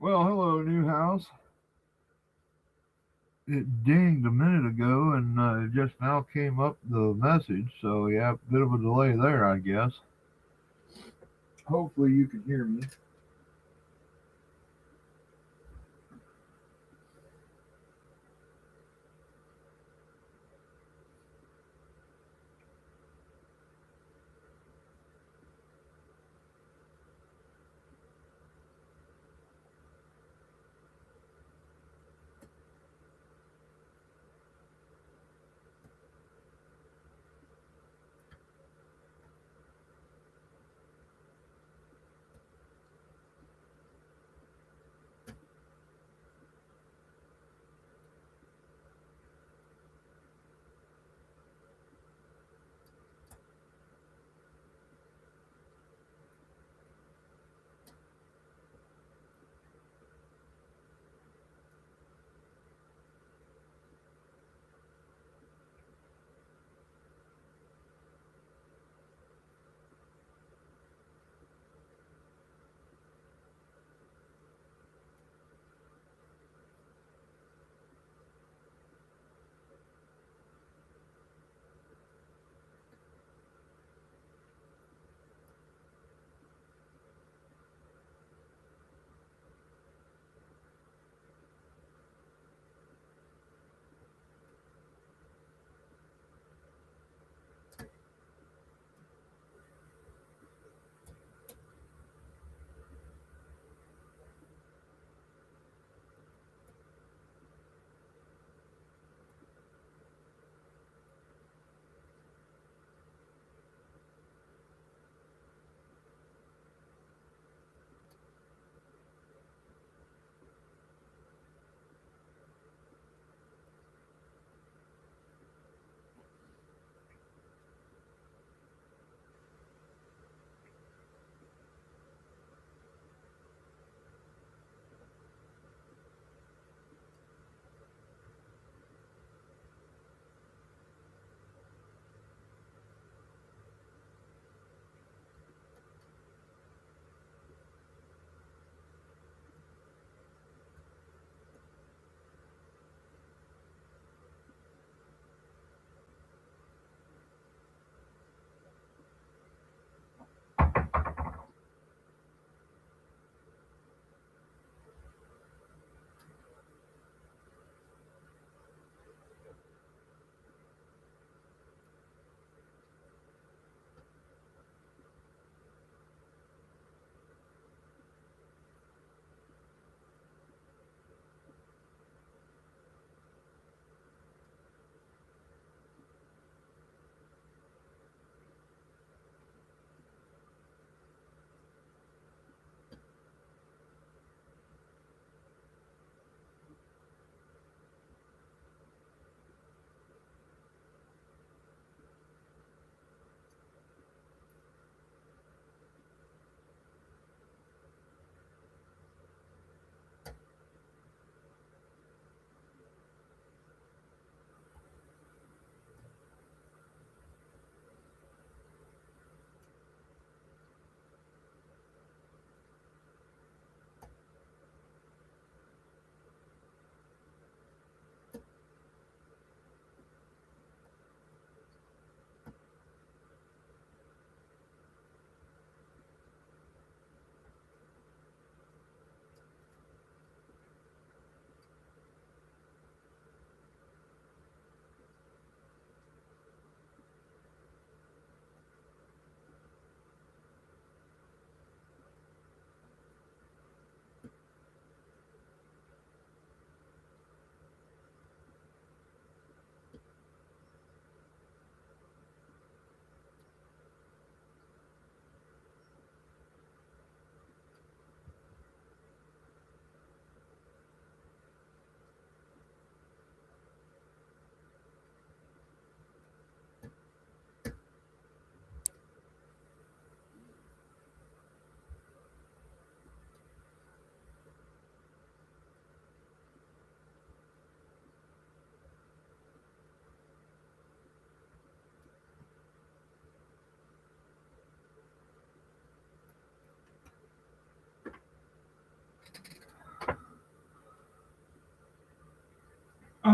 Well, hello, new house. It dinged a minute ago, and just now came up the message. So yeah, bit of a delay there, I guess. Hopefully, you can hear me.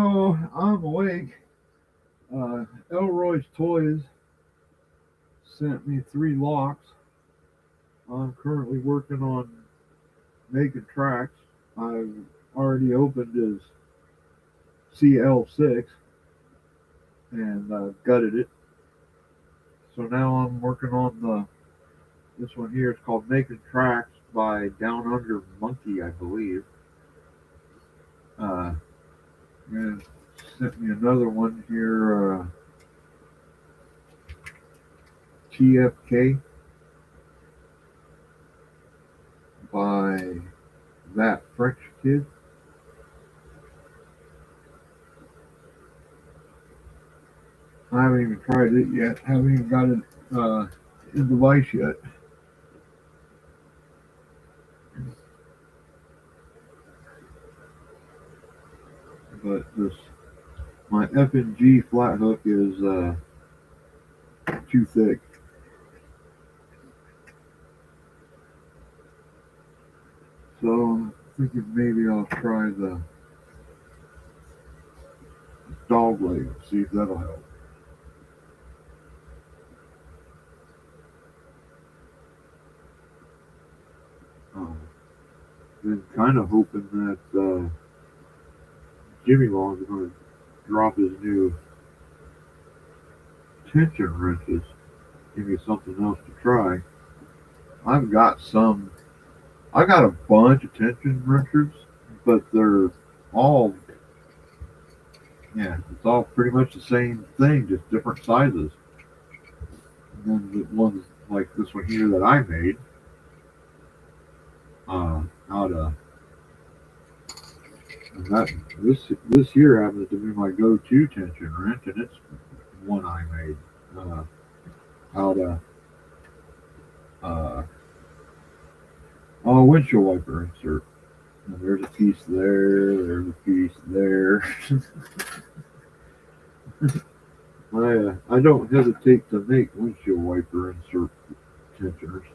So I'm awake. Elroy's Toys sent me 3 locks. I'm currently working on making tracks. I've already opened his CL6 and gutted it. So now I'm working on this one here. It's called Making Tracks by Down Under Monkey, I believe. And sent me another one here, TFK by that French kid. I haven't even tried it yet. Haven't even got it in the device yet. But this my F&G flat hook is too thick. So I'm thinking maybe I'll try the dog leg, see if that'll help. Been kind of hoping that Jimmy Long's going to drop his new tension wrenches. Give me something else to try. I've got some. I got a bunch of tension wrenches, but they're all, yeah, it's all pretty much the same thing, just different sizes. And then the ones like this one here that I made, out of, and that this here happens to be my go-to tension wrench, and it's one I made out of windshield wiper insert. And there's a piece there. There's a piece there. I don't hesitate to make windshield wiper insert tensioners.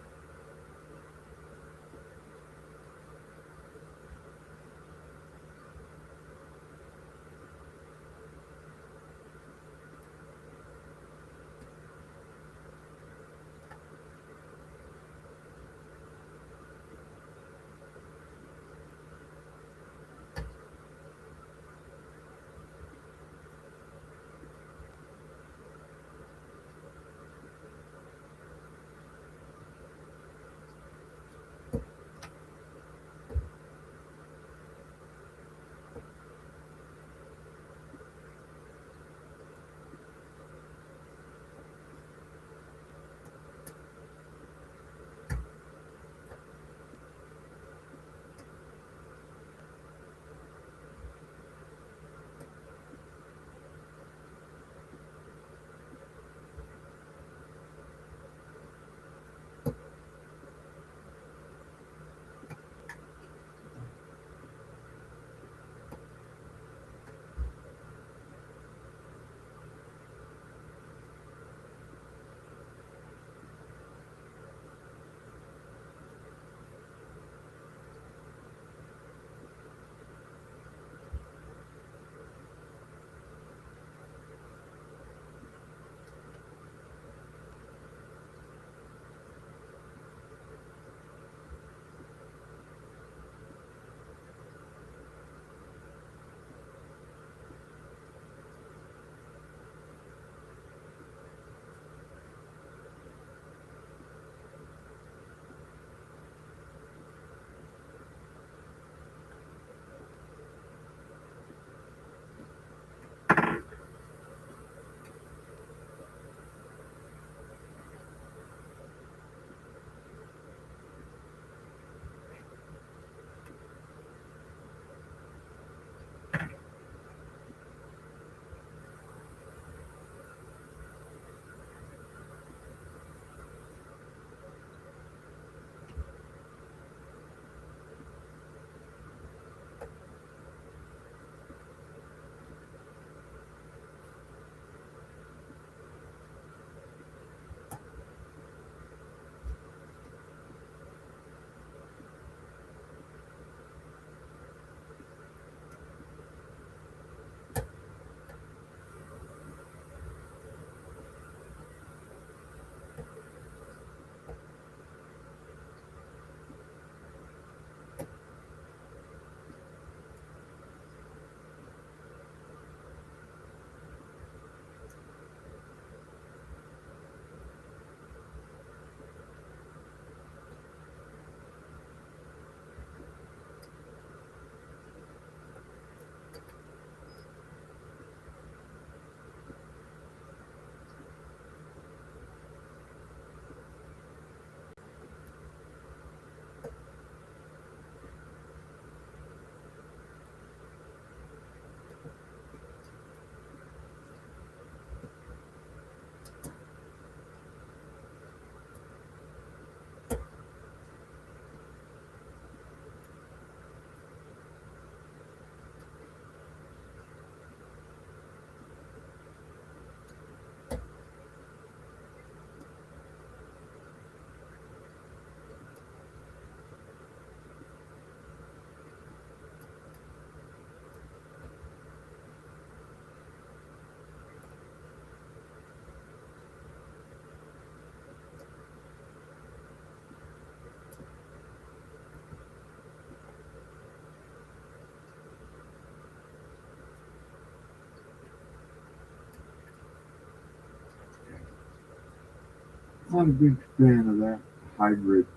Not a big fan of that hybrid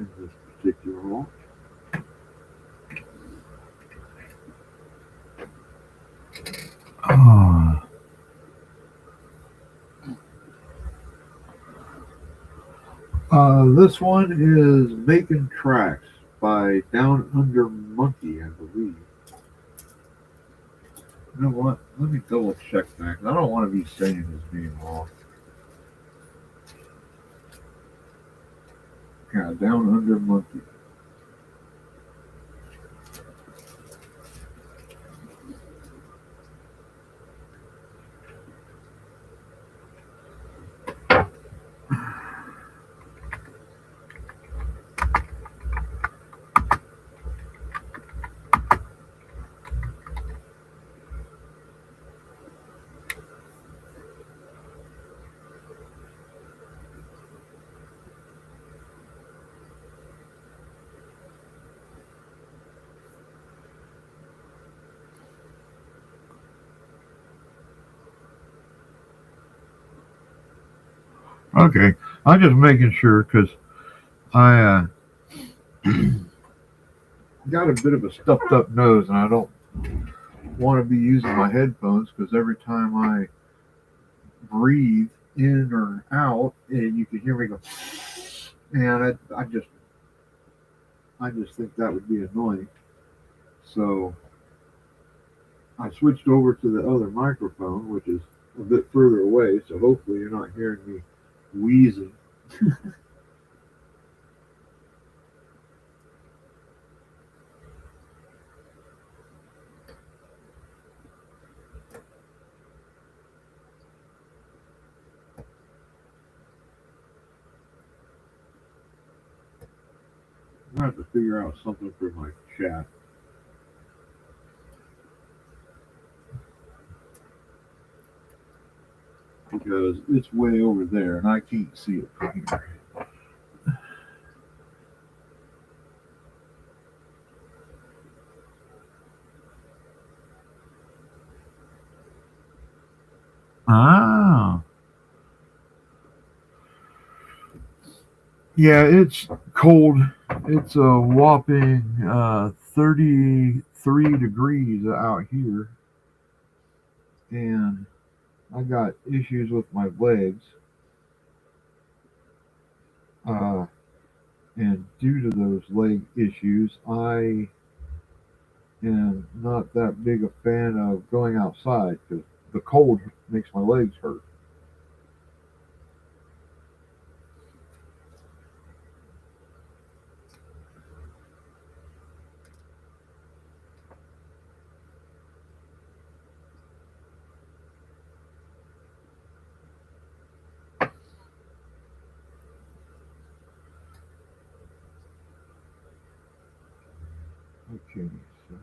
in this particular one. This one is Making Tracks by Down Under Monkey, I believe. You know what? Let me double check that. I don't want to be saying his name wrong. Yeah, Down Under Monkey. Okay, I'm just making sure because I got a bit of a stuffed up nose and I don't want to be using my headphones because every time I breathe in or out, you can hear me go, and I just think that would be annoying. So I switched over to the other microphone, which is a bit further away. So hopefully you're not hearing me wheezing. I have to figure out something for my chat because it's way over there and I can't see it from here. Ah. Yeah, it's cold. It's a whopping 33 degrees out here, and I got issues with my legs. Uh, and due to those leg issues, I am not that big a fan of going outside because the cold makes my legs hurt. Okay, so.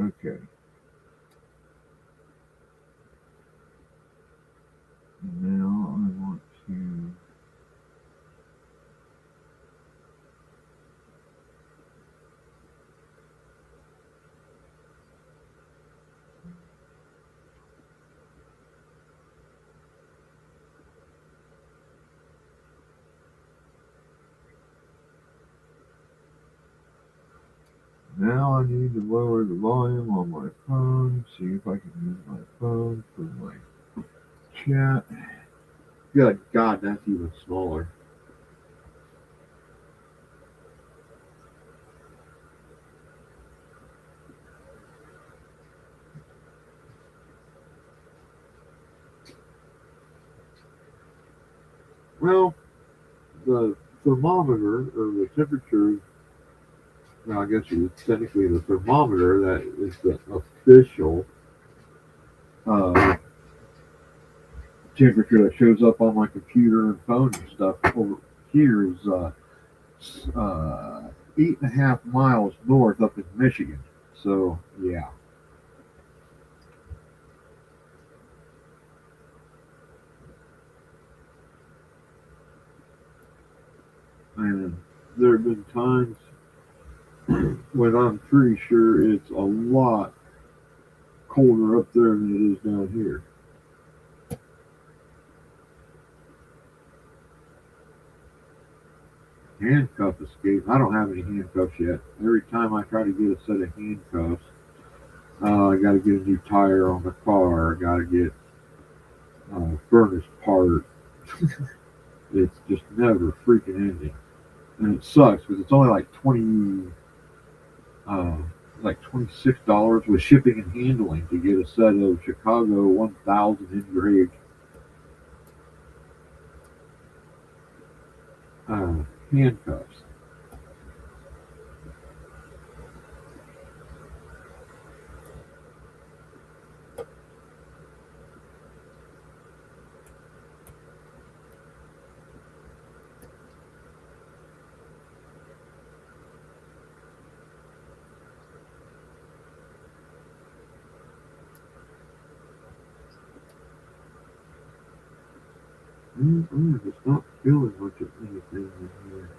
Okay. Now I want to. Now I need to lower the volume on my phone. See if I can use my phone for my chat. Good God, that's even smaller. Well, the thermometer or the temperature, well, I guess it's technically the thermometer that is the official uh, temperature that shows up on my computer and phone and stuff over here is uh, 8.5 miles north up in Michigan. So yeah, and there have been times when I'm pretty sure it's a lot colder up there than it is down here. Handcuff escape. I don't have any handcuffs yet. Every time I try to get a set of handcuffs, I got to get a new tire on the car. I got to get furnace part. It's just never freaking ending, and it sucks because it's only uh, $26 with shipping and handling to get a set of Chicago 1000 engraved handcuffs. I'm just not feeling much of anything in here.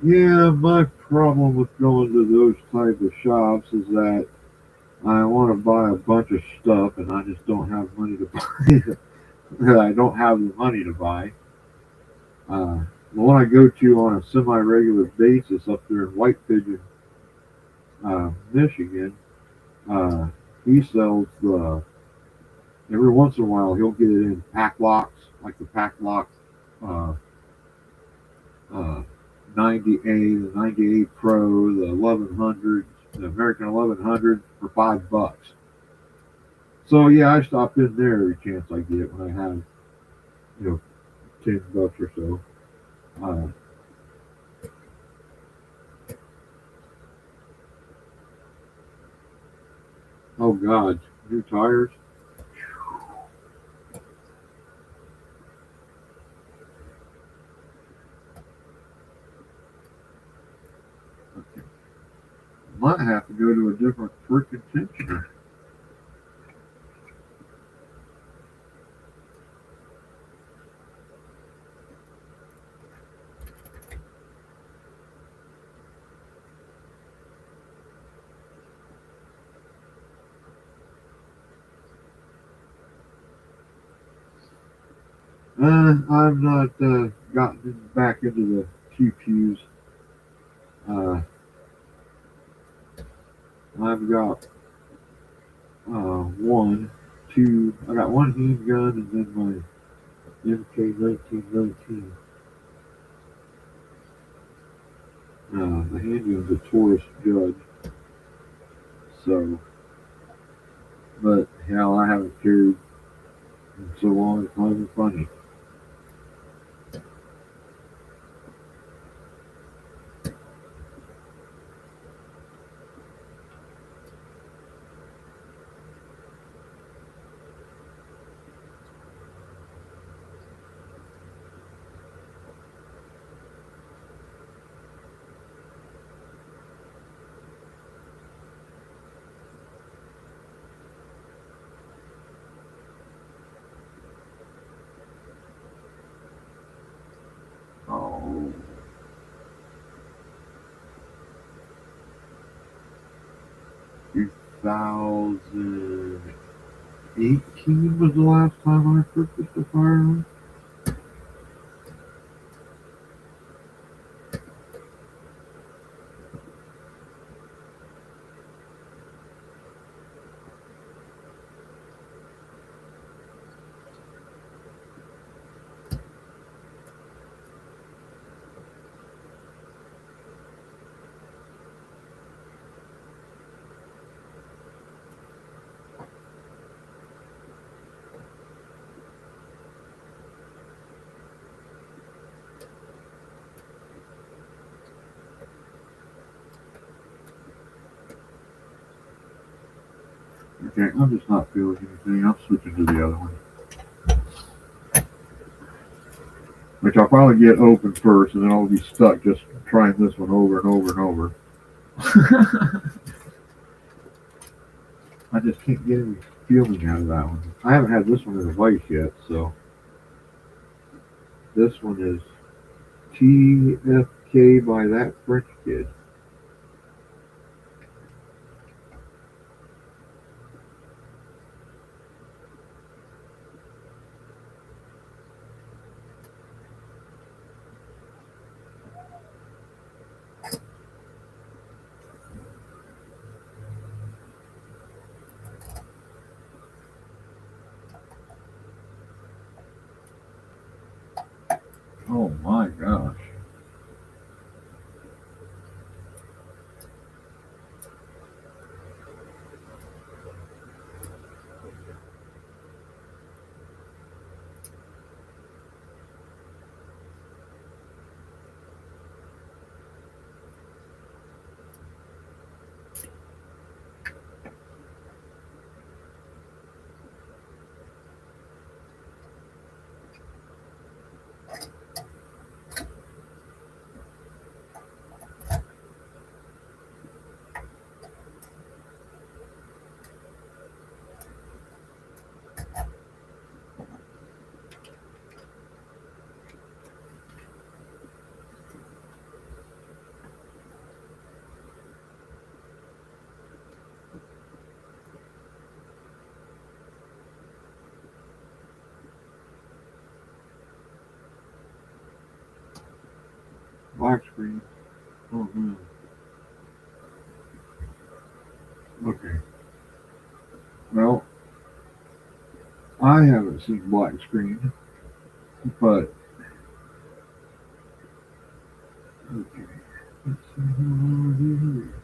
Yeah, my problem with going to those type of shops is that I want to buy a bunch of stuff and I just don't have money to buy it. I don't have the money to buy. The one I go to on a semi-regular basis up there in White Pigeon, Michigan, uh, he sells the. Every once in a while, he'll get it in pack locks, like the pack lock uh, uh, 90A, the 98 Pro, the 1100, the American 1100 for $5. So yeah, I stop in there every chance I get when I have, you know, $10 or so. Uh, oh God, new tires. Okay. Might have to go to a different freaking tensioner. I've not gotten back into the QQs. Uh, I've got one, two. I got one handgun and then my MK 1919. The handgun's a Taurus Judge, so, but hell, I haven't carried in so long it's not even funny. Oh, 2018 was the last time I purchased a firearm. Okay, I'm just not feeling anything. I'm switching to the other one. Which I'll probably get open first, and then I'll be stuck just trying this one over and over and over. I just can't get any feeling out of that one. I haven't had this one in a vice yet, so this one is TFK by that French kid. Oh my gosh. Black screen. Oh man. Okay. Well, I haven't seen black screen, but okay. Let's see what I do here.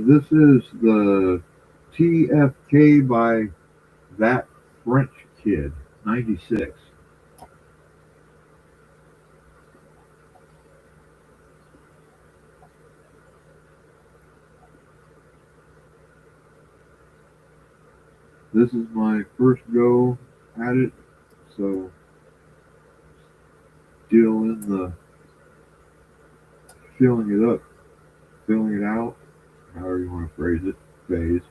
This is the TFK by That French Kid, 96. This is my first go at it, so still in the filling it up, filling it out, however you want to phrase it, phase.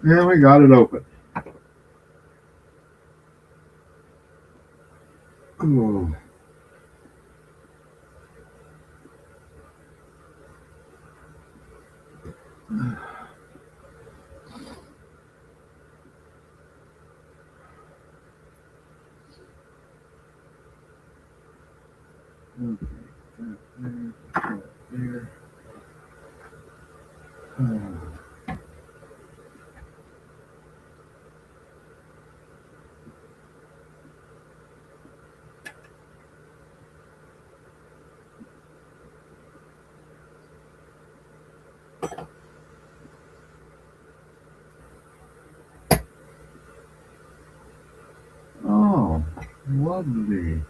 And we got it open. Oh. Okay, there. Oh, lovely.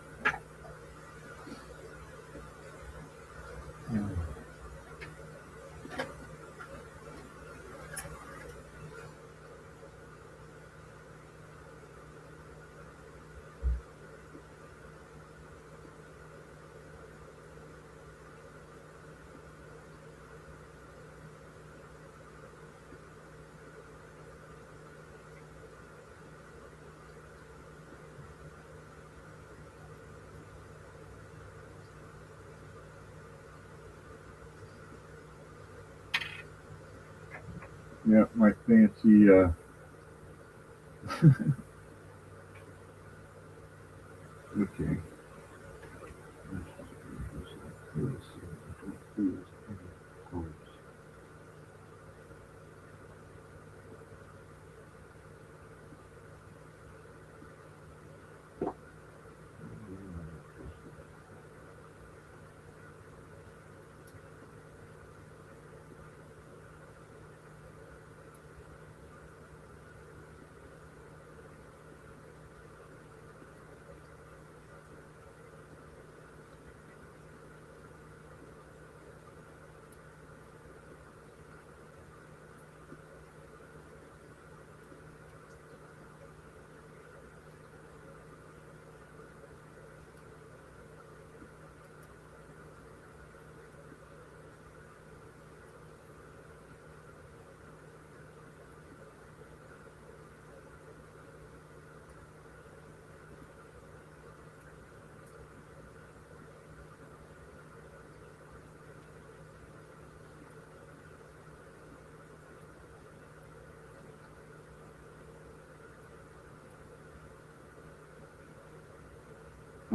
Yeah, my fancy. Okay.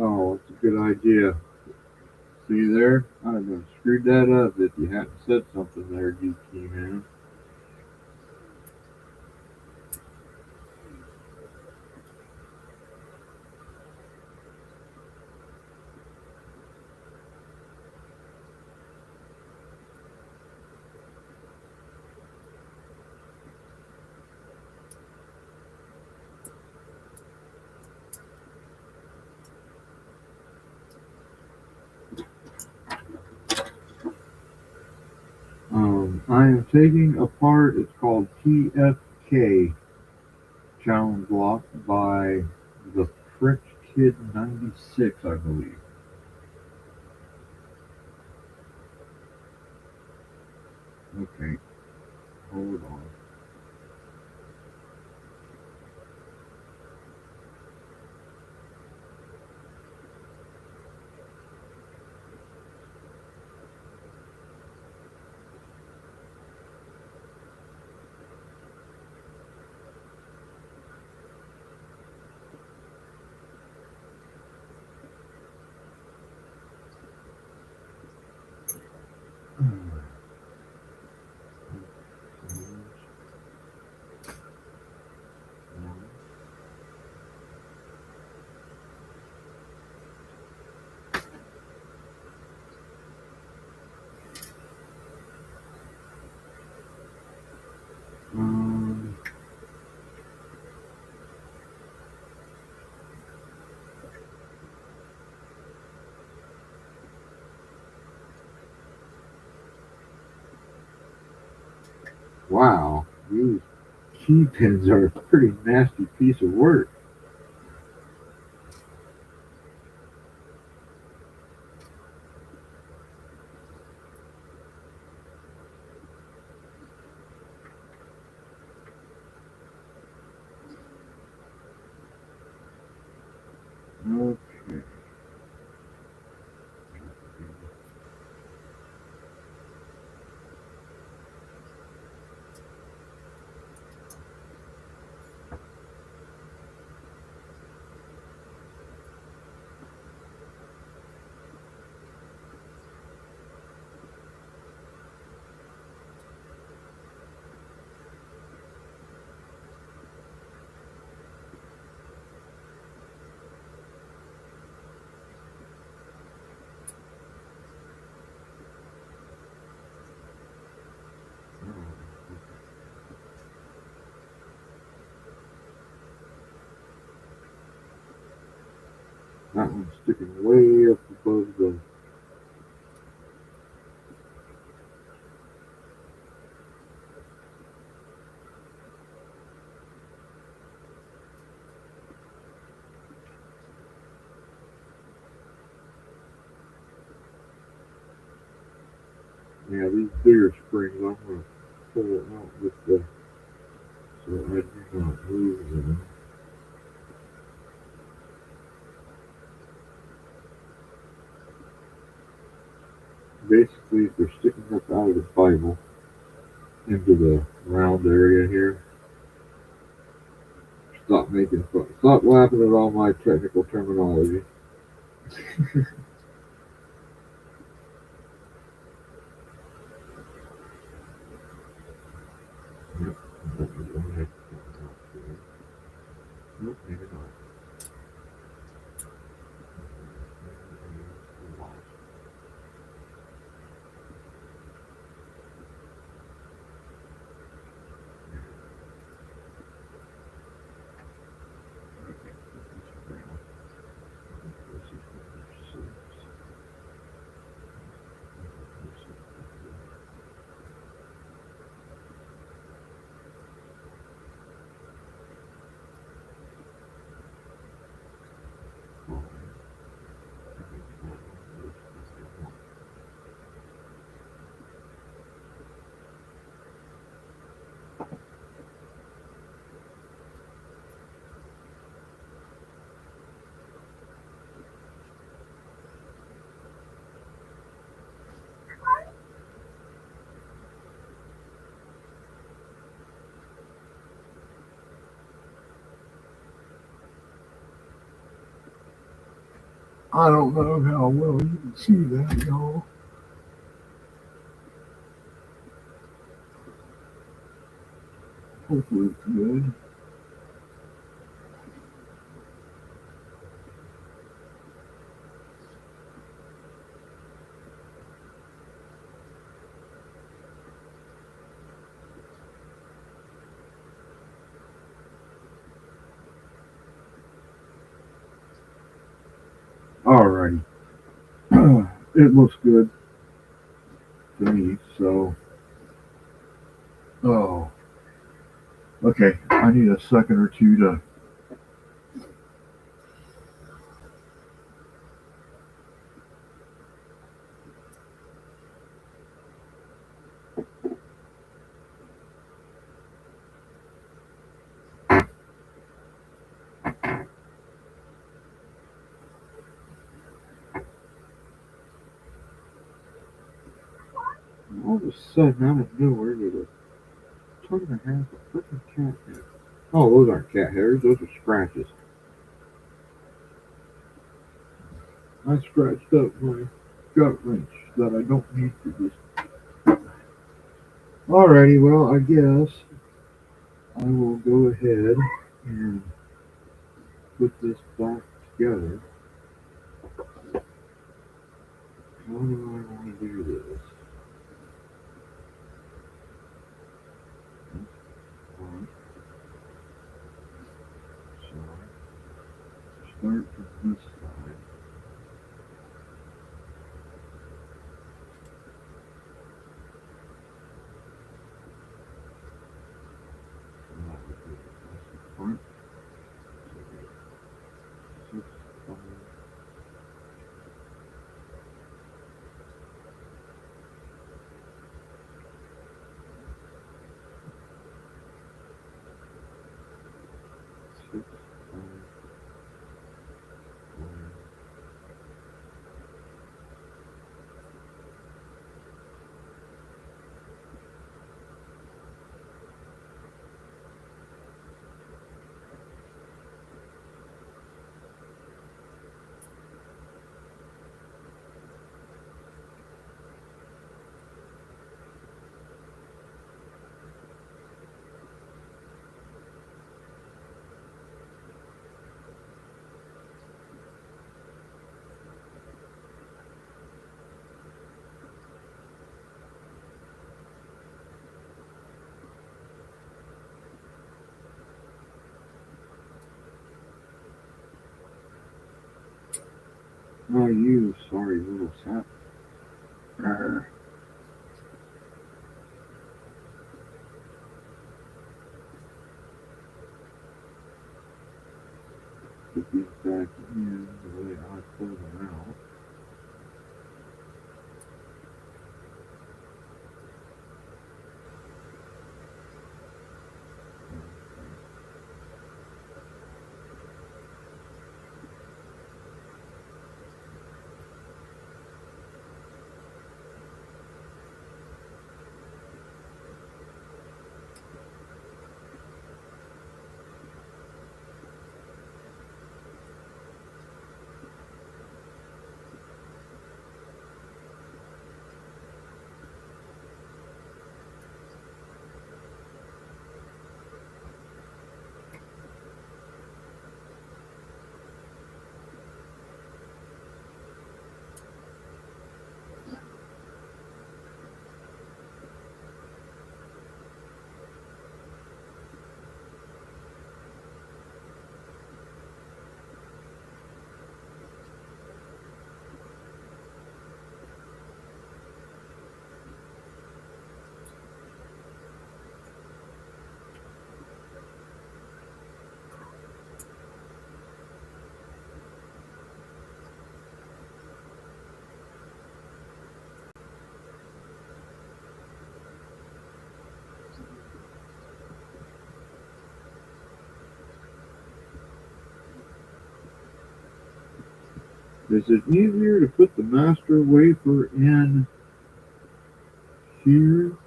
Oh, it's a good idea. See there? I'd have screwed that up if you hadn't said something there, DT man. I am taking apart. It's called TFK Challenge Lock by the French Kid 96, I believe. Okay, hold on. Um, wow, these key pins are a pretty nasty piece of work. Okay. That one's sticking way up above the. Yeah, these bigger springs, I'm going to pull it out with the. So I do not lose them. Basically, if they're sticking up out of the Bible into the round area here, stop making fun. Stop laughing at all my technical terminology. Yep. Nope, maybe not. I don't know how well you can see that, y'all. Hopefully it's good. Alrighty. It looks good to me, so. Oh. Okay, I need a second or two to. All of a sudden, out of nowhere, there's a ton and a half of freaking cat hair. Oh, those aren't cat hairs, those are scratches. I scratched up my gut wrench that I don't need for this. Alrighty, well, I guess I will go ahead and put this back together. How do I want to do this? Alright, so start from this side. And that would be the front. So 6, 5, 6, 5, 4. Oh, you sorry little sap. Arr. Put these back in the way I pull them out. Is it easier to put the master wafer in here,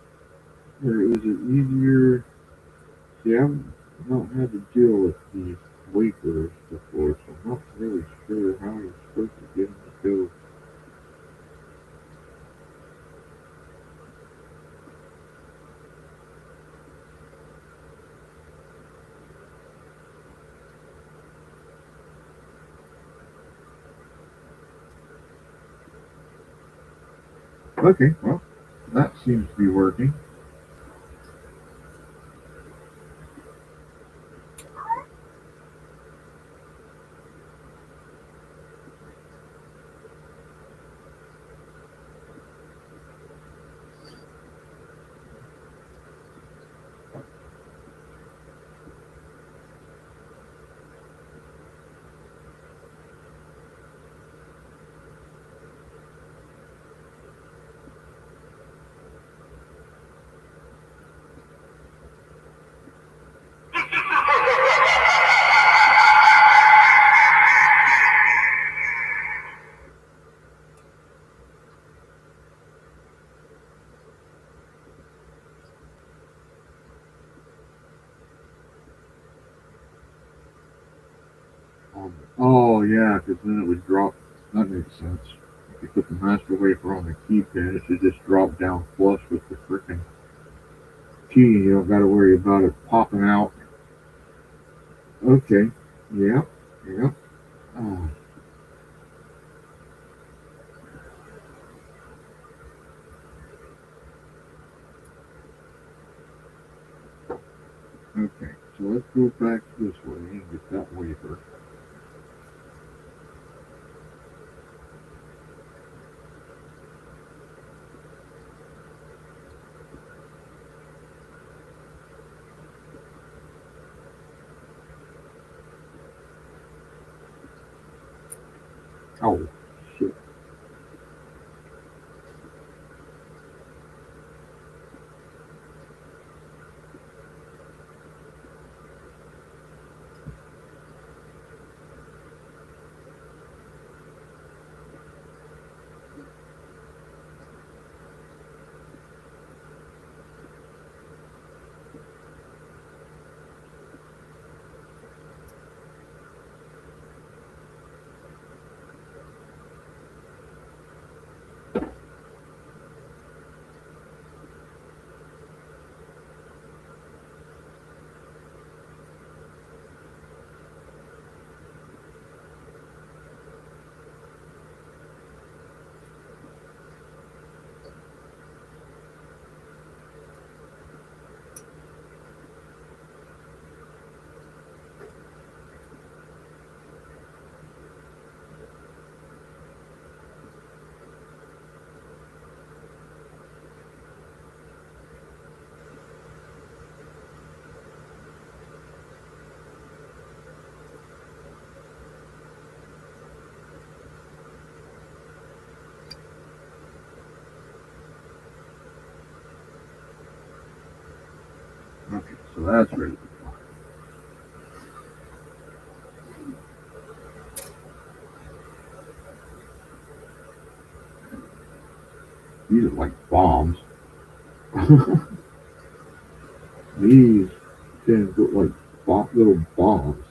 or is it easier? See, I've not had to deal with these wafers before, so I'm not really sure how you're supposed to get them to go. Okay, well, that seems to be working. Oh, yeah, because then it would drop. That makes sense. If you put the master wafer on the key pin, it should just drop down flush with the freaking key. You don't got to worry about it popping out. Okay. Yep. Yep. Oh, okay. So let's go back this way and get that wafer. Oh, shit. Okay, so that's ready. These are like bombs. These tend to look like little bombs.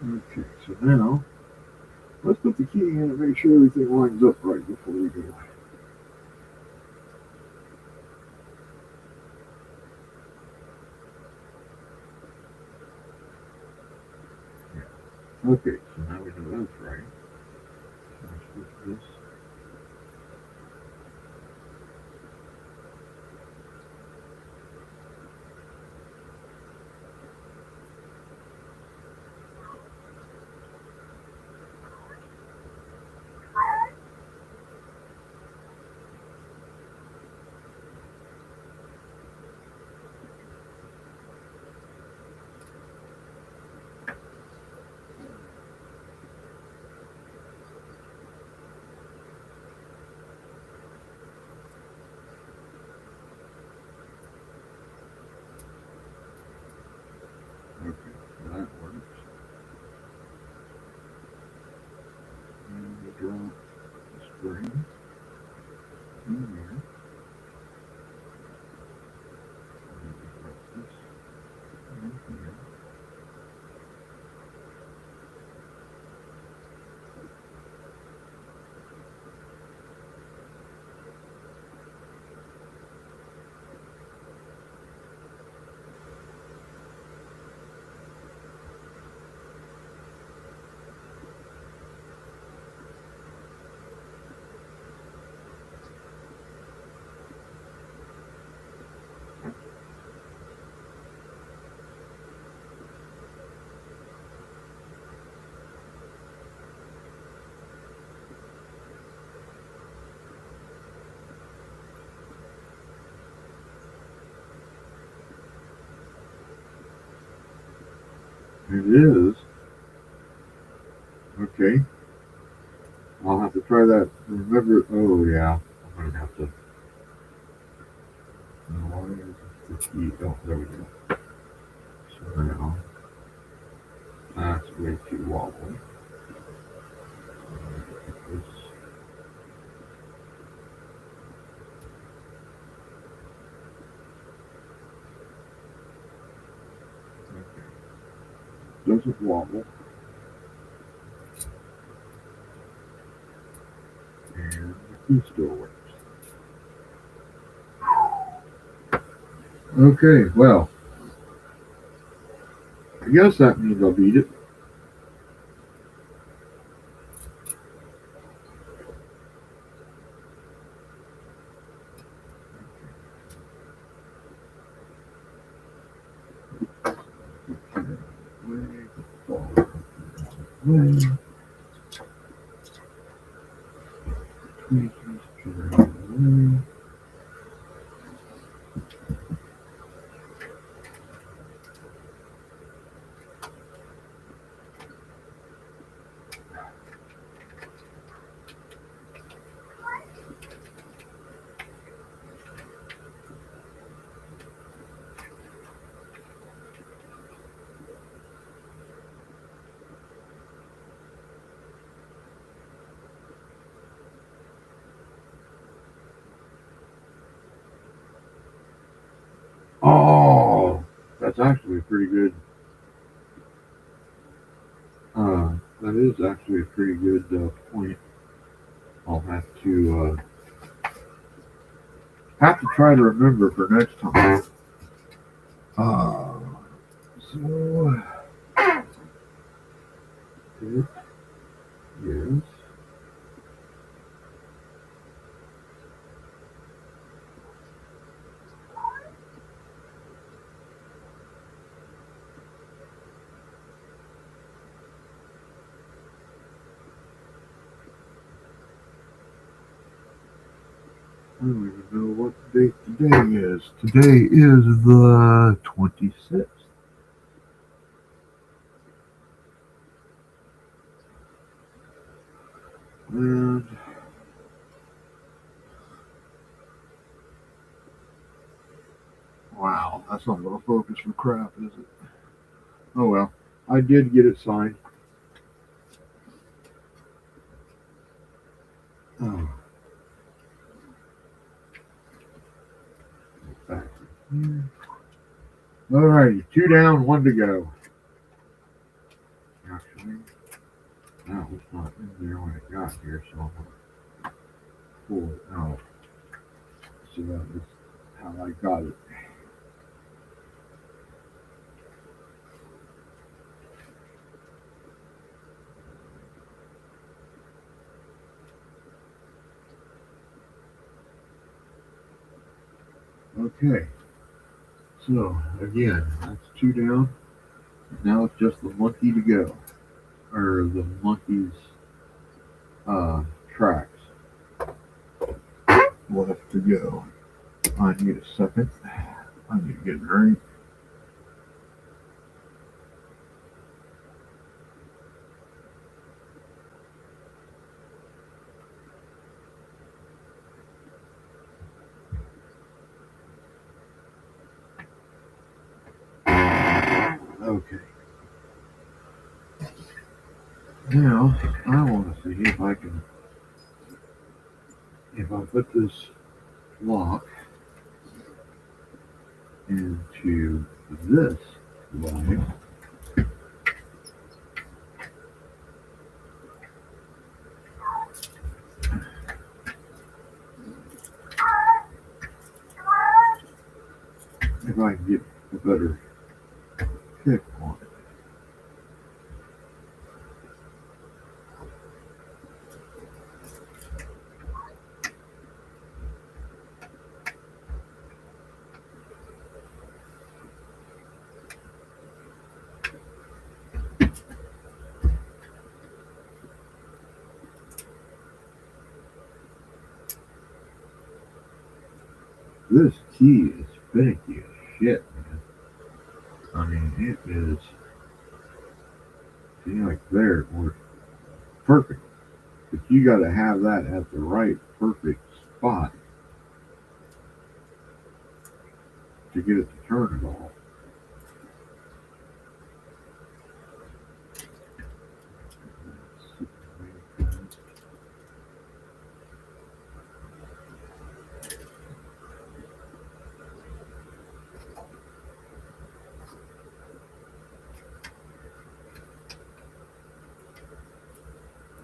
Okay, so now let's put the key in and make sure everything lines up right before we go. Okay, so now we know that's right. Let's put this. It is. Okay. I'll have to try that. Remember, oh yeah. I'm going to have to. Why is the key? Oh, there we go. So now, that's way too wobbly. This, okay. Doesn't wobble. And the key still works. Okay, well, I guess that means I'll beat it. Oh, that's actually pretty good. That is actually a pretty good point. I'll have to try to remember for next time. Uh, so it is. I don't even know what date today is. Today is the 26th. And wow, that's not going to focus for crap, is it? Oh well, I did get it signed. Oh, back here. Alrighty, 2 down, 1 to go. Actually, that was not in there when it got here, so I'm going to pull it out. So that was how I got it. Okay, so again, that's 2 down. Now it's just the monkey to go, or the monkey's tracks left to go. I need a second. I need to get it right. Okay. Now I want to see if I put this lock into this line. If I can get a better kick on it. This key is finicky as shit, man. I mean, it is. See, like there, it works perfect. But you got to have that at the right, perfect spot to get it to turn at all.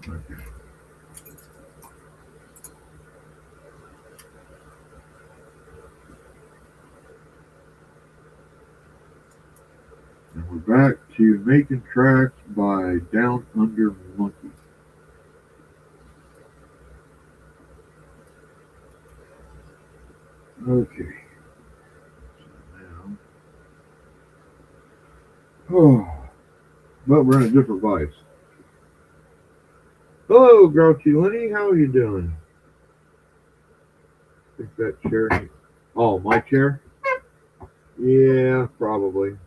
Okay. And we're back to Making Tracks by Down Under Monkey. Okay. So now, oh, but we're in a different vice. Hello, Grouchy Lenny. How are you doing? I think that chair. Oh, my chair? Yeah, probably.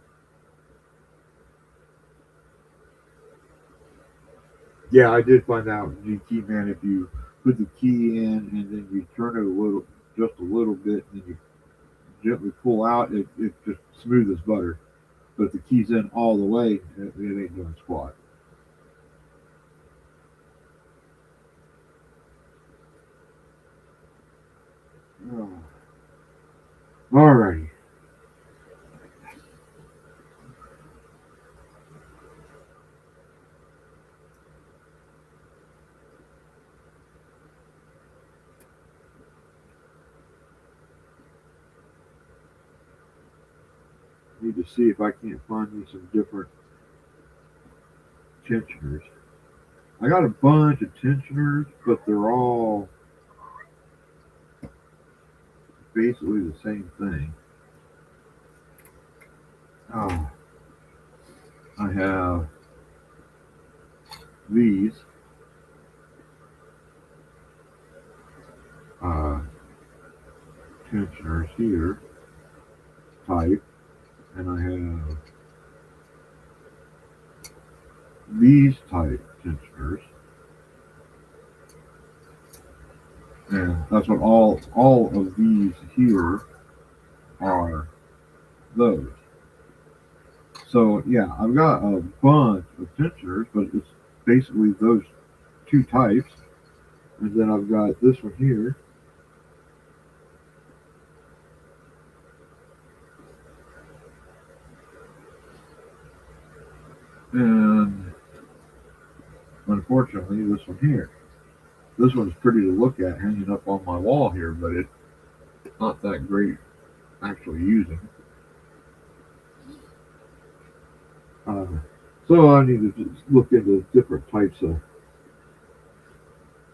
Yeah, I did find out the key man if you put the key in and then you turn it just a little bit, and then you gently pull out, it just smooth as butter. But if the key's in all the way, it ain't doing squat. Oh. Alrighty. Need to see if I can't find me some different tensioners. I got a bunch of tensioners, but they're all basically the same thing. Oh, I have these uh, tensioners here, type, and I have these type tensioners, and that's what all of these here are those. So yeah, I've got a bunch of tensioners, but it's basically those two types, and then I've got this one here, and unfortunately this one here. This one's pretty to look at hanging up on my wall here, but it's not that great actually using. Uh, so I need to just look into different types of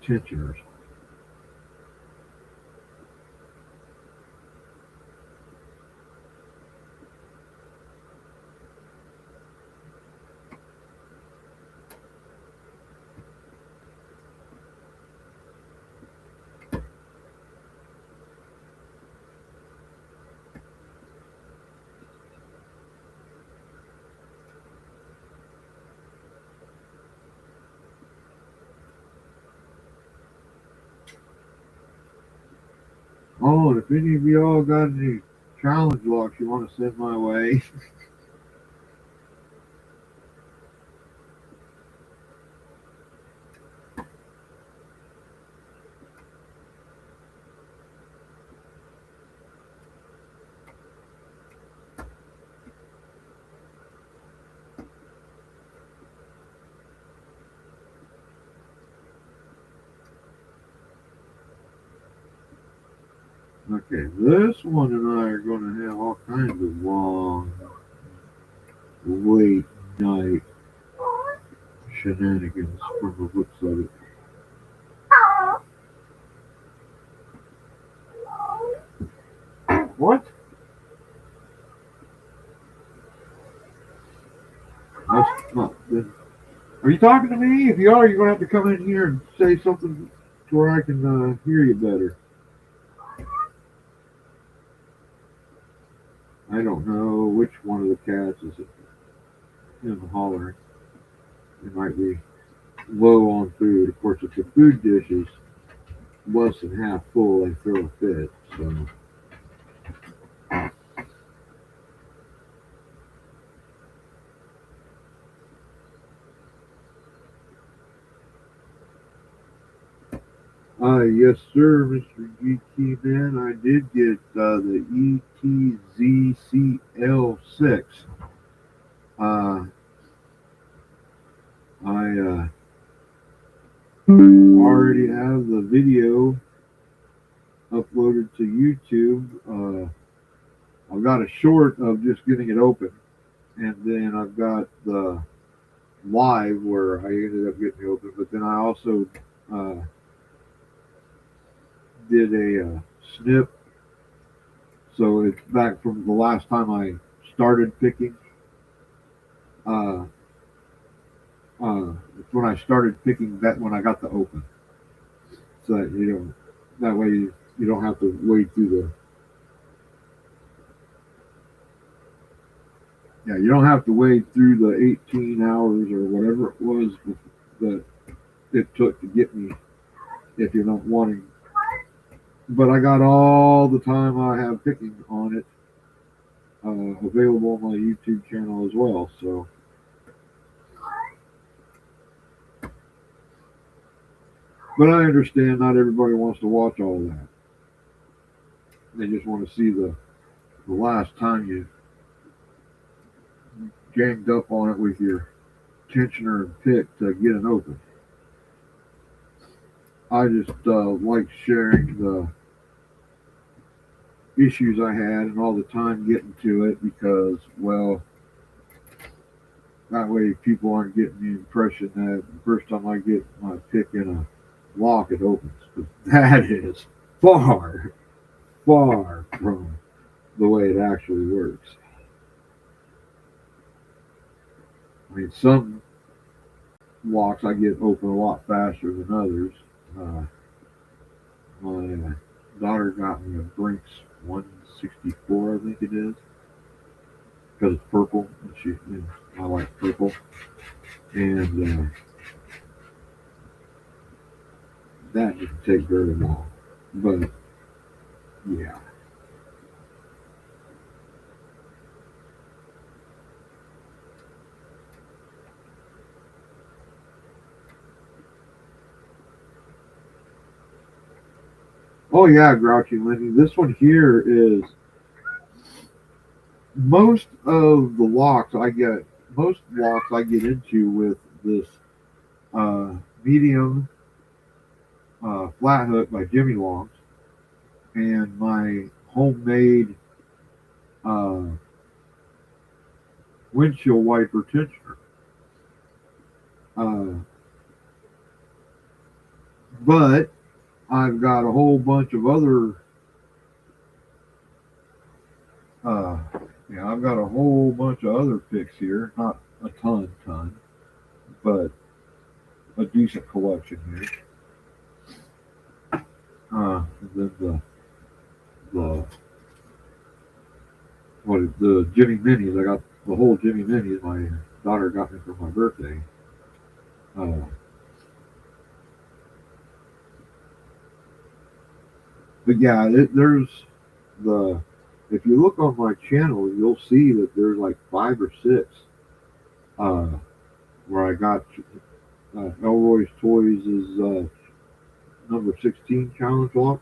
tensioners. Oh, and if any of y'all got any challenge locks you want to send my way, okay, this one and I are going to have all kinds of long, late night shenanigans from the looks of it. What? That's not good. Are you talking to me? If you are, you're going to have to come in here and say something to where I can hear you better. I don't know which one of the cats is it in the holler. It might be low on food. Of course, if the food dish is less than half full, they throw a fit. So, yes, sir, Mr. GT Man. I did get the ETZCL6. Uh, I already have the video uploaded to YouTube. I've got a short of just getting it open, and then I've got the live where I ended up getting it open. But then I also uh, did a snip, so it's back from the last time I started picking. Uh, it's when I started picking that when I got the open, so that that way you don't have to wade through the you don't have to wade through the 18 hours or whatever it was that it took to get me if you're not wanting. But I got all the time I have picking on it available on my YouTube channel as well. So, but I understand not everybody wants to watch all of that. They just want to see the last time you ganged up on it with your tensioner and pick to get an open. I just like sharing the issues I had and all the time getting to it because, well, that way people aren't getting the impression that the first time I get my pick in a lock, it opens. But that is far, far from the way it actually works. I mean, some locks I get open a lot faster than others. My daughter got me a Brinks 164, I think it is, because it's purple, and I like purple, and that didn't take very long. But yeah, oh yeah, Grouchy Lenny. This one here is most of the locks I get. Most locks I get into with this uh, medium flat hook by Jimmy Longs and my homemade uh, windshield wiper tensioner. Uh, but I've got a whole bunch of other. Uh, I've got a whole bunch of other picks here. Not a ton, but a decent collection here. And then the the Jimmy Minis. I got the whole Jimmy Minis. My daughter got me for my birthday. Uh, but yeah, there's the. If you look on my channel, you'll see that there's like 5 or 6 uh, where I got Elroy's Toys is number 16 challenge lock.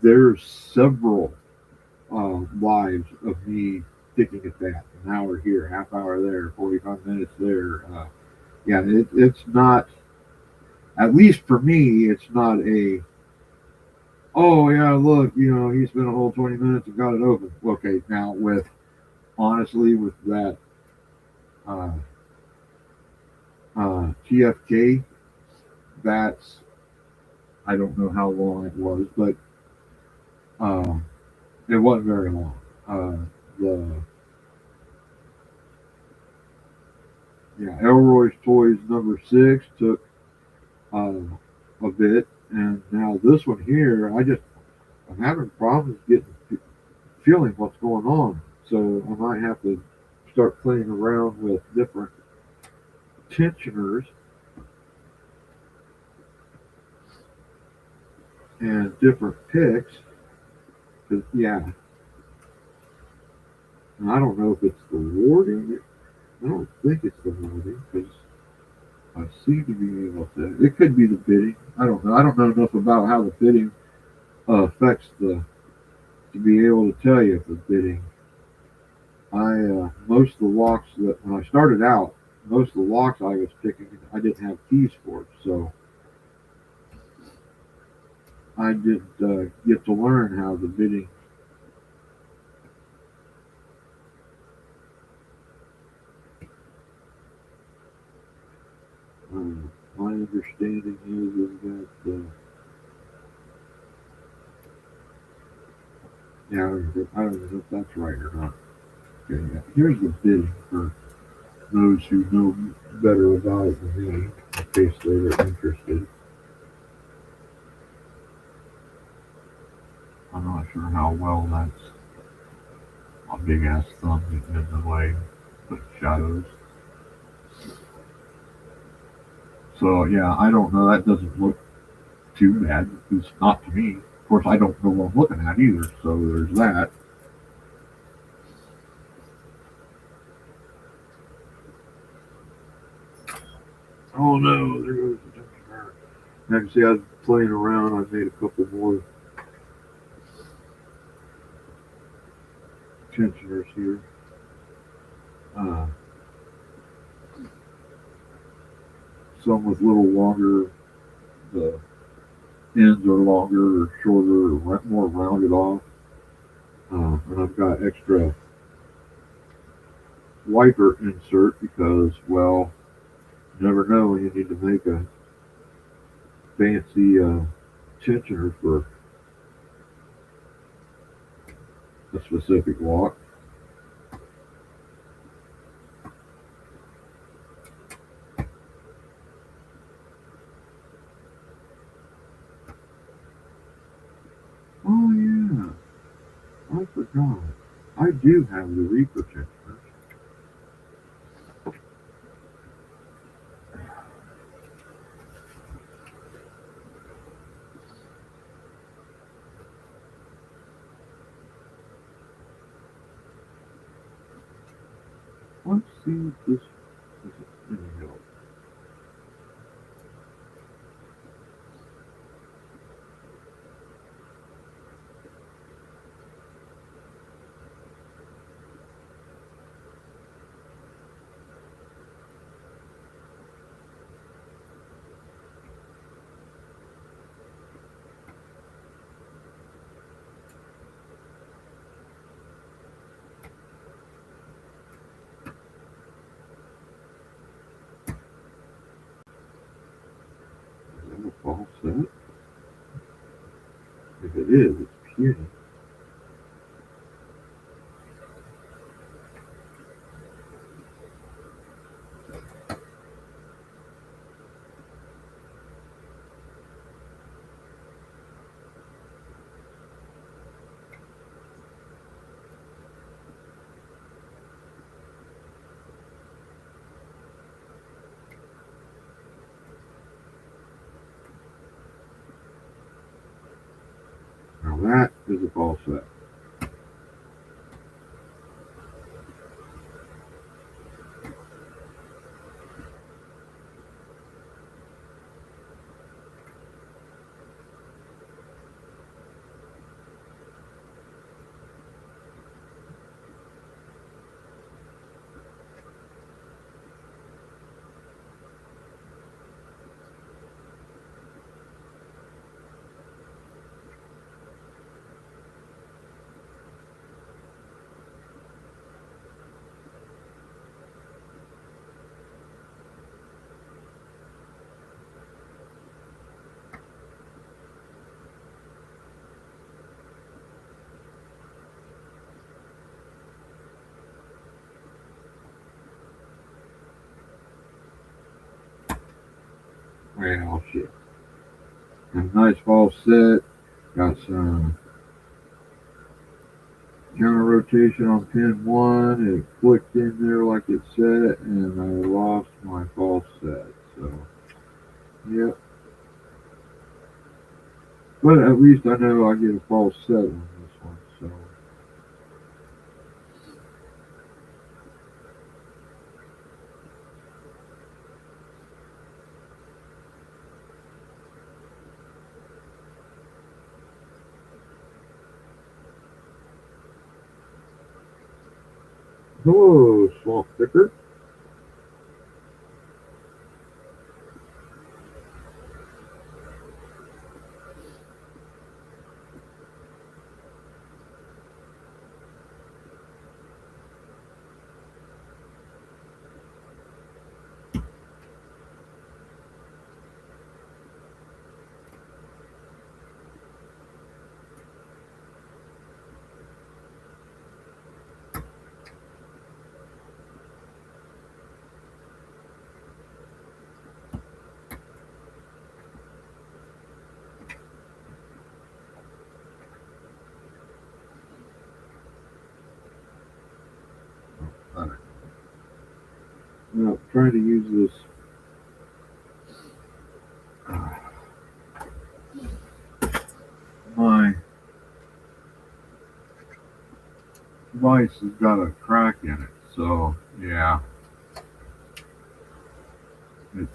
There's several lives of me sticking at that. An hour here, half hour there, 45 minutes there. It's not, at least for me, it's not a, oh, yeah, look, he spent a whole 20 minutes and got it open. Okay, now honestly, with that uh, TFK, that's, I don't know how long it was, but uh, it wasn't very long. The Elroy's Toys number 6 took uh, a bit, and now this one here, I'm having problems getting feeling what's going on, so I might have to start playing around with different tensioners and different picks. Cause yeah, and I don't know if it's the warding. I don't think it's the warding because I seem to be able to. It could be the bidding. I don't know. I don't know enough about how the bidding affects the to be able to tell you if the bidding. Most of the locks that when I started out, most of the locks I was picking, I didn't have keys for, so I didn't get to learn how the bidding. My understanding is that yeah, I don't know if that's right or not. Okay, yeah. Here's the bidding for those who know better about it than me, in case they're interested. I'm not sure how well that's a big ass thumb getting in the way, but shadows. So yeah, I don't know. That doesn't look too bad. It's not to me. Of course, I don't know what I'm looking at either. So there's that. Oh no, there goes the tensioner. I can see I was playing around. I made a couple more tensioners here. Uh, some with a little longer. The ends are longer or shorter or more rounded off. And I've got extra wiper insert because, well, you never know when you need to make a fancy tensioner for a specific lock. Oh yeah, I forgot. I do have the Reaper tensioners. Let's see if this is any help. Is that a false set? If it is, it's puny. Now that is a false set. Well, shit. A nice false set. Got some counter rotation on pin 1. It flicked in there like it said, and I lost my false But at least I know I get a false set on this one. So. Hello, Swamp Thicker. Now, I'm trying to use this. My device has got a crack in it, so yeah, it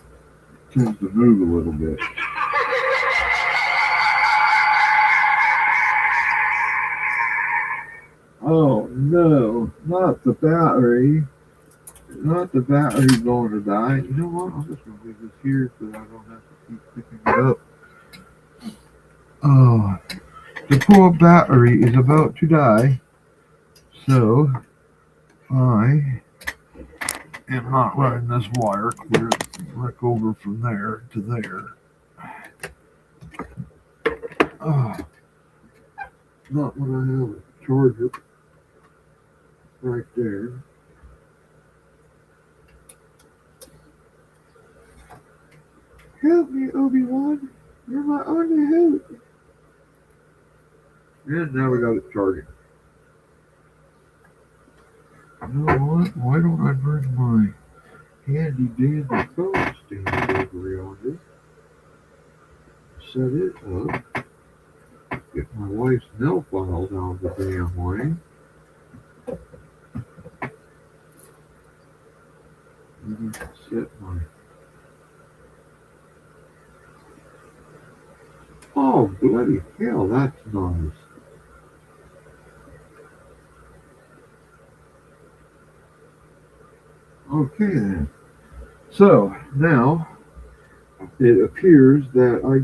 tends to move a little bit. Oh no, not the battery. Not the battery going to die. You know what? I'm just going to leave this here so that I don't have to keep picking it up. Oh, the poor battery is about to die. So, I am not running this wire clear over from there to there. Oh, not when I have a charger right there. Help me, Obi-Wan. You're my only hope. And now we got it charging. You know what? Why don't I bring my handy dandy phone stand over yonder? Set it up. Get my wife's nail files out of the damn way. And set my. Oh, bloody hell, that's nice. Okay then. So now it appears that I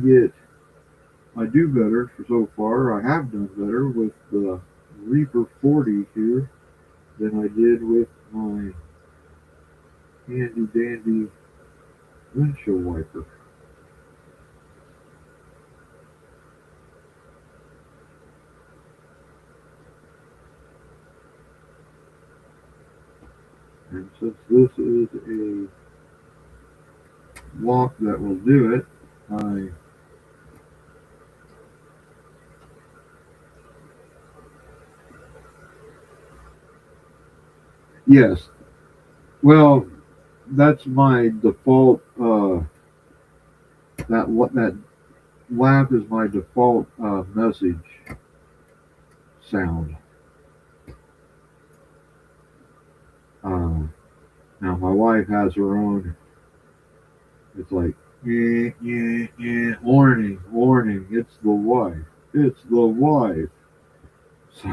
do better for so far. I have done better with the Reaper 40 here than I did with my handy dandy windshield wiper. And since this is a lock that will do it, yes. Well, that's my default. That laugh is my default message sound. Uh, Now my wife has her own. It's like yeah, yeah, yeah. Warning, warning. It's the wife. It's the wife. So,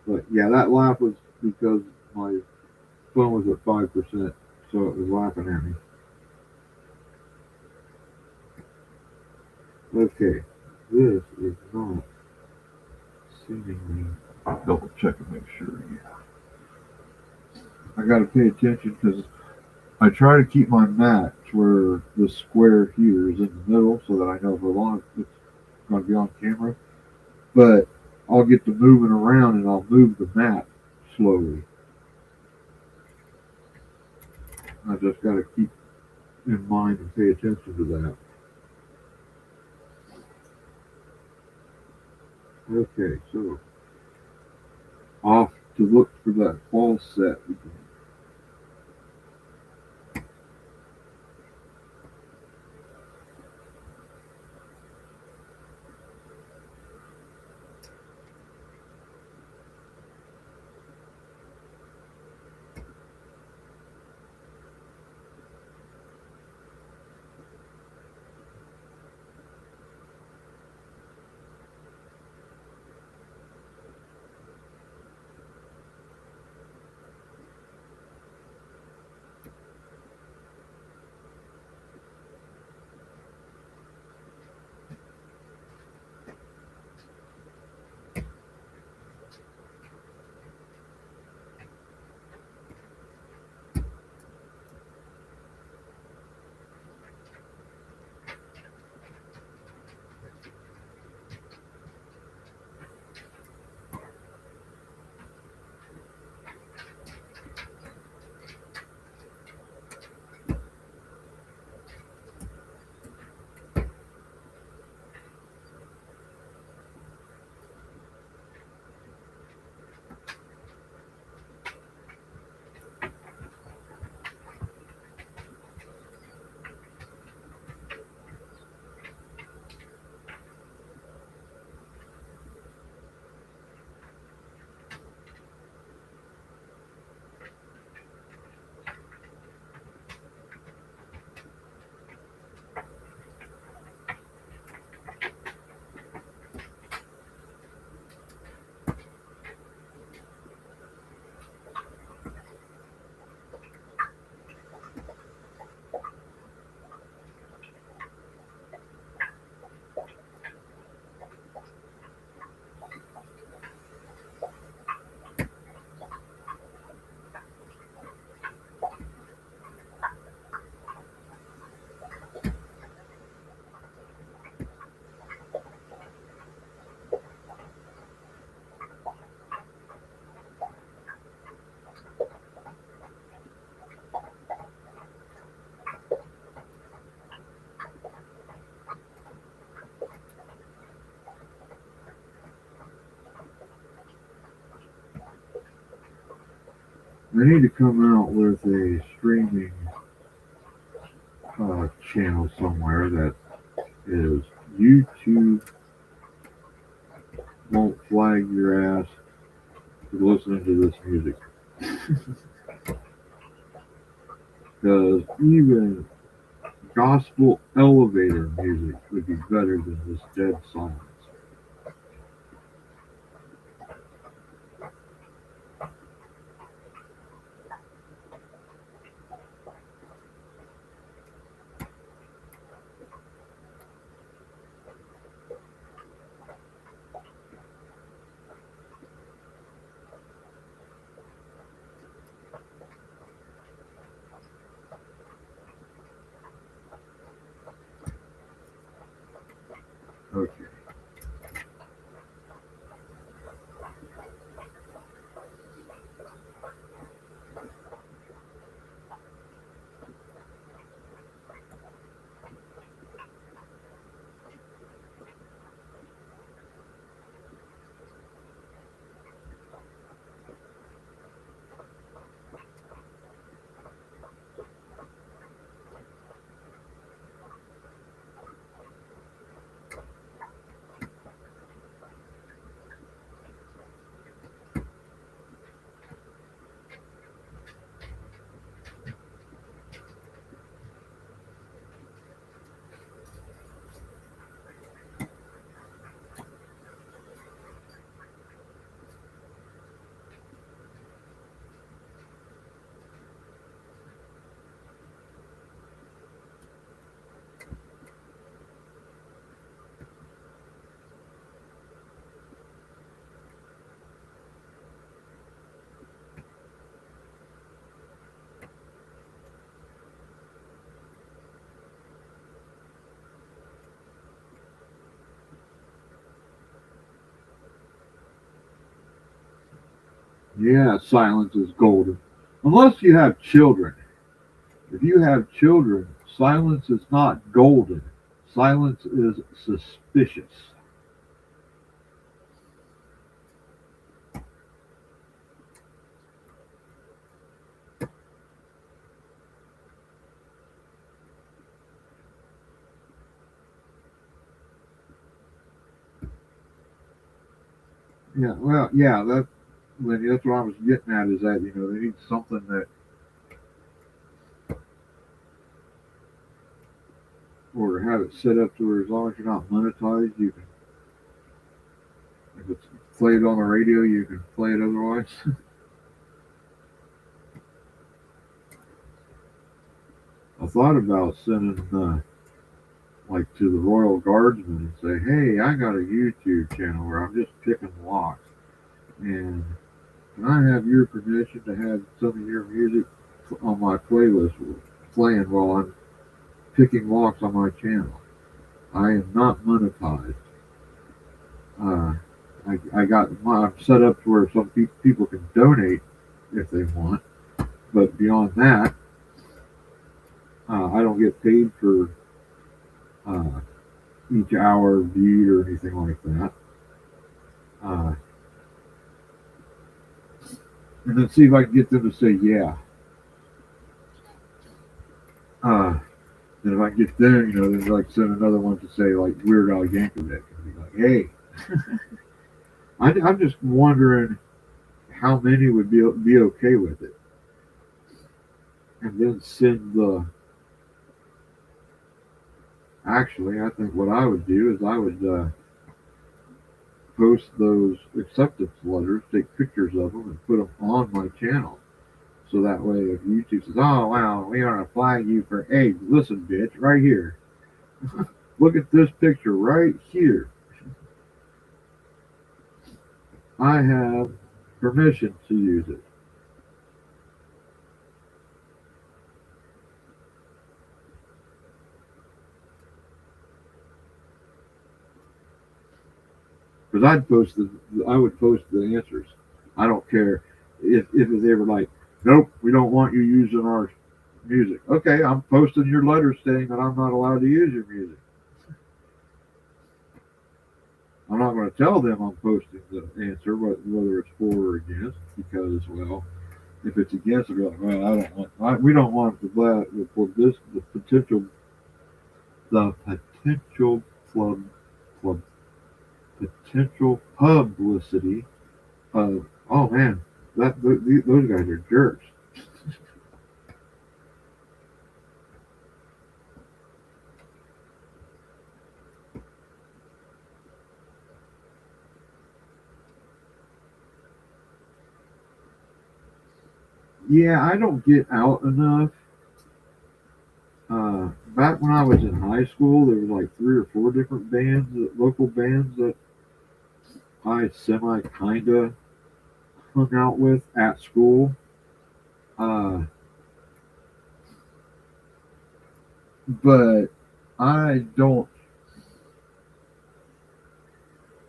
but yeah, that laugh was because my phone was at 5%, so it was laughing at me. Okay, this is not seemingly. Double check and make sure. Yeah, I got to pay attention because I try to keep my match where the square here is in the middle, so that I know how long it's going to be on camera. But I'll get to moving around and I'll move the map slowly. I just got to keep in mind and pay attention to that. Okay, so off to look for that fall set. They need to come out with a streaming channel somewhere that is YouTube won't flag your ass for listening to this music. Because even gospel elevator music would be better than this dead silence. Okay. Yeah, silence is golden. Unless you have children. If you have children, Silence is not golden. Silence is suspicious. Yeah, well, yeah, Lenny, that's what I was getting at is that, they need something that, or have it set up to where as long as you're not monetized, you can, if it's played on the radio, you can play it otherwise. I thought about sending, like, to the Royal Guardsmen and say, hey, I got a YouTube channel where I'm just picking locks. And can I have your permission to have some of your music on my playlist playing while I'm picking locks on my channel? I am not monetized. Uh, I'm set up to where some people can donate if they want, but beyond that, I don't get paid for uh, each hour viewed or anything like that. Uh, and then see if I can get them to say yeah. Then if I get there, then like send another one to say like Weird Al Yankovic and be like, hey, I'm just wondering how many would be okay with it, and then send the. Actually, I think what I would do is I would post those acceptance letters, take pictures of them, and put them on my channel. So that way, if YouTube says, "Oh wow, we are gonna flag you for," hey, listen, bitch, right here. Look at this picture right here. I have permission to use it. Because I would post the answers. I don't care if they were like, nope, we don't want you using our music. Okay, I'm posting your letter saying that I'm not allowed to use your music. I'm not going to tell them I'm posting the answer, whether it's for or against, because, well, if it's against, I'll be like, well, we don't want the potential club, potential publicity of, oh man, those guys are jerks. Yeah, I don't get out enough. Back when I was in high school, there was like 3 or 4 different local bands that I semi kinda hung out with at school. Uh, but I don't.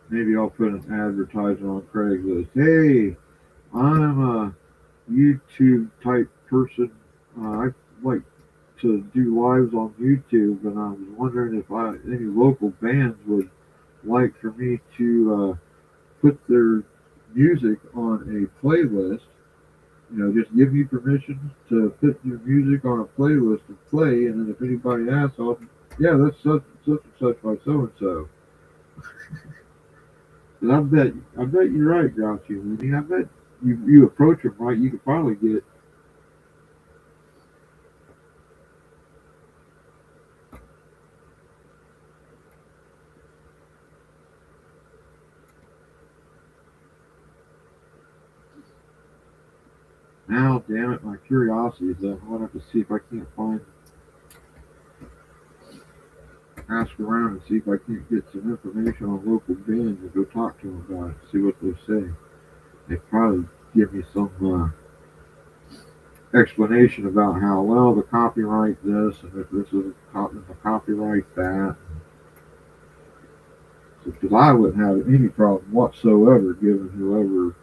Maybe I'll put an advertisement on Craigslist. Hey, I'm a YouTube type person. I like to do lives on YouTube, and I was wondering if any local bands would like for me to put their music on a playlist. Just give you permission to put your music on a playlist and play, and then if anybody asks, yeah, that's such and such by so and so. And I bet you're right, Grouchy Looney. I bet you approach them right, you could probably get. Now, damn it, my curiosity is up. I'm gonna have to see if I can't ask around and see if I can't get some information on local bands and go talk to them about it, see what they say. They probably give me some explanation about how well the copyright this and if this is the copyright that. Because I wouldn't have any problem whatsoever giving whoever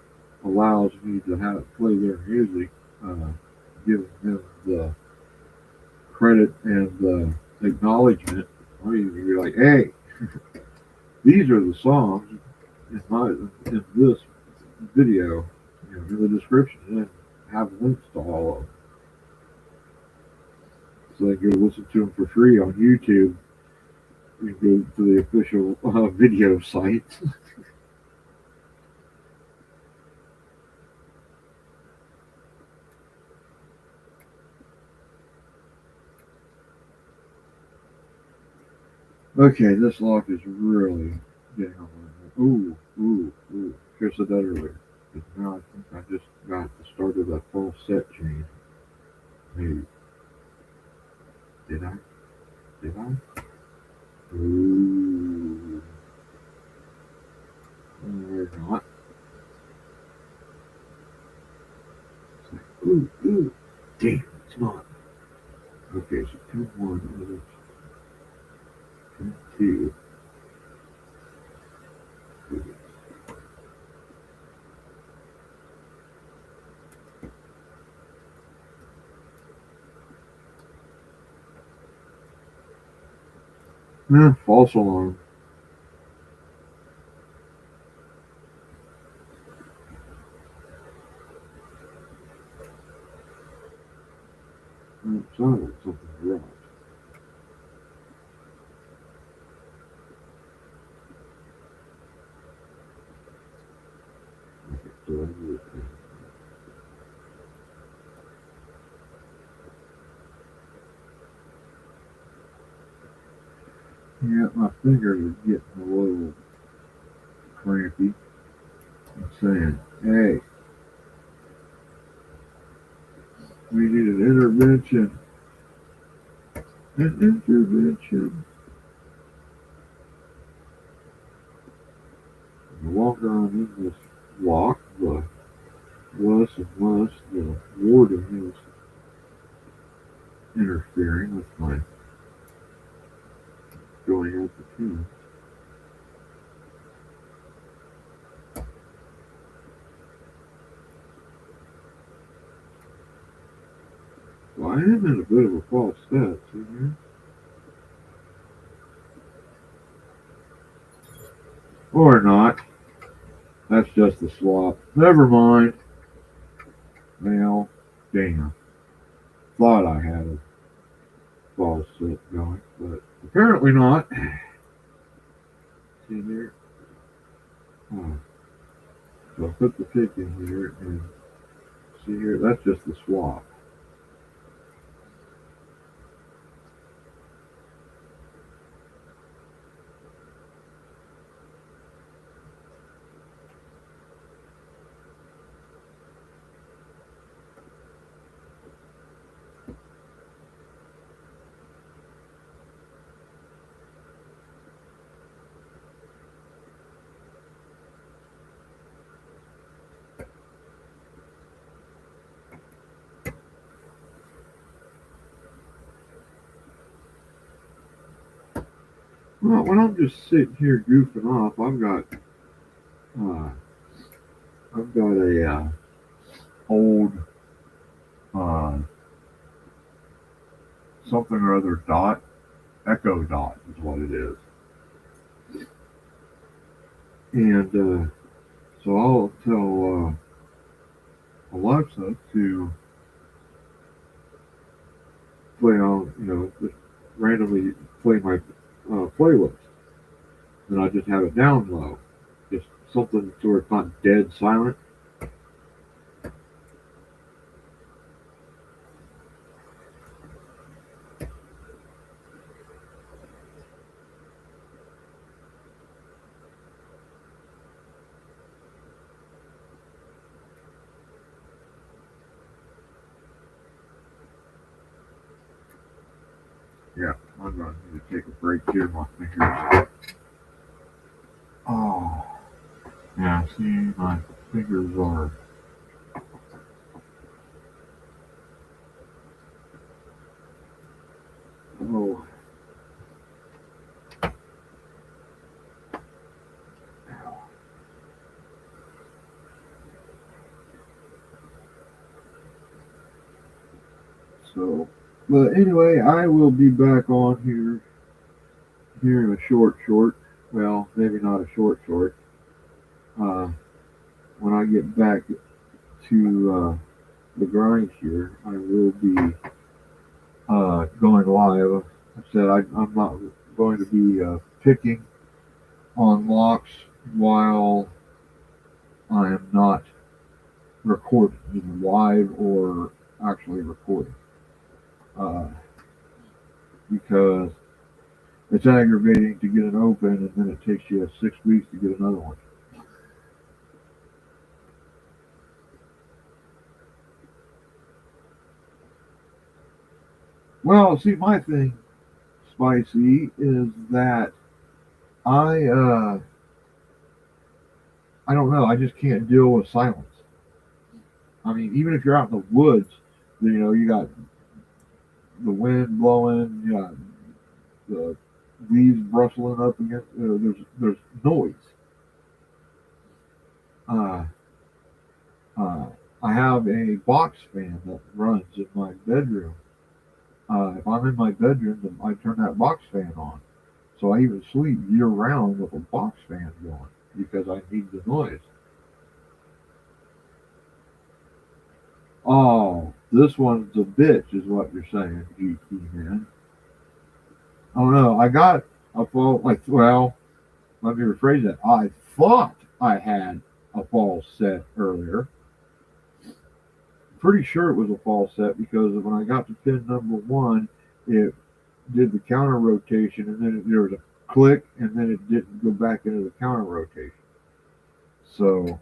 allows me to have play their music, giving them the credit and acknowledgement. I mean, you're like, hey, these are the songs in this video, in the description, and have links to all of them, so they can go listen to them for free on YouTube. You go to the official video site. Okay, this lock is really getting on my nerves. Ooh. Should have said that earlier. But now I think I just got the start of that false set chain. Maybe. Did I? Did I? Ooh. Or not. It's like, ooh. Damn, it's not. Okay, so 2-1, 2. False alarm. Sounded like something dropped. Okay, so I do it. Yeah, my fingers are getting a little crampy. I'm saying, hey, we need an intervention. An intervention. The longer I'm in this lock, the less and less the warden is interfering with my going out the tune. Well, I am in a bit of a false set, see here? Or not. That's just a swap. Never mind. Well, damn. Thought I had a false set going, but apparently not. See here? Oh. So I put the pick in here and see here, that's just the swap. Well, when I'm just sitting here goofing off, uh, I've got a old uh, something or other dot, Echo Dot is what it is, and so I'll tell Alexa to play on, just randomly play my playlist, and I just have it down low, just something to where it's not dead silent. Yeah, I'm going to need to take a break here. My fingers. Oh, yeah. See, my fingers are. Oh, so But anyway, I will be back on here in a short. Well, maybe not a short. Uh, when I get back to the grind here, I will be going live. I said I'm not going to be picking on locks while I am not recording, either live or actually recording, uh, because it's aggravating to get an open and then it takes you 6 weeks to get another one. Well, see, my thing, Spicy, is that I uh, I don't know. I just can't deal with silence. I mean, even if you're out in the woods, you got the wind blowing, you got the leaves rustling up against. There's noise. Uh, uh, I have a box fan that runs in my bedroom. If I'm in my bedroom, then I turn that box fan on. So I even sleep year round with a box fan going because I need the noise. Oh, this one's a bitch, is what you're saying, GT man. Oh no, I got a fall. Well, let me rephrase that. I thought I had a false set earlier. Pretty sure it was a false set because when I got to pin number one, it did the counter rotation, and then there was a click, and then it didn't go back into the counter rotation. So,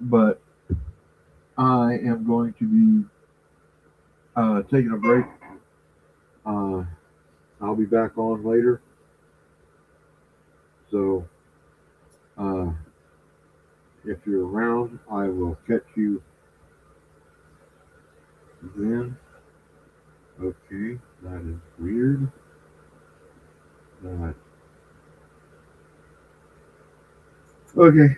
but I am going to be taking a break. Uh, I'll be back on later. So, uh, if you're around, I will catch you then. Okay, that is weird. That okay.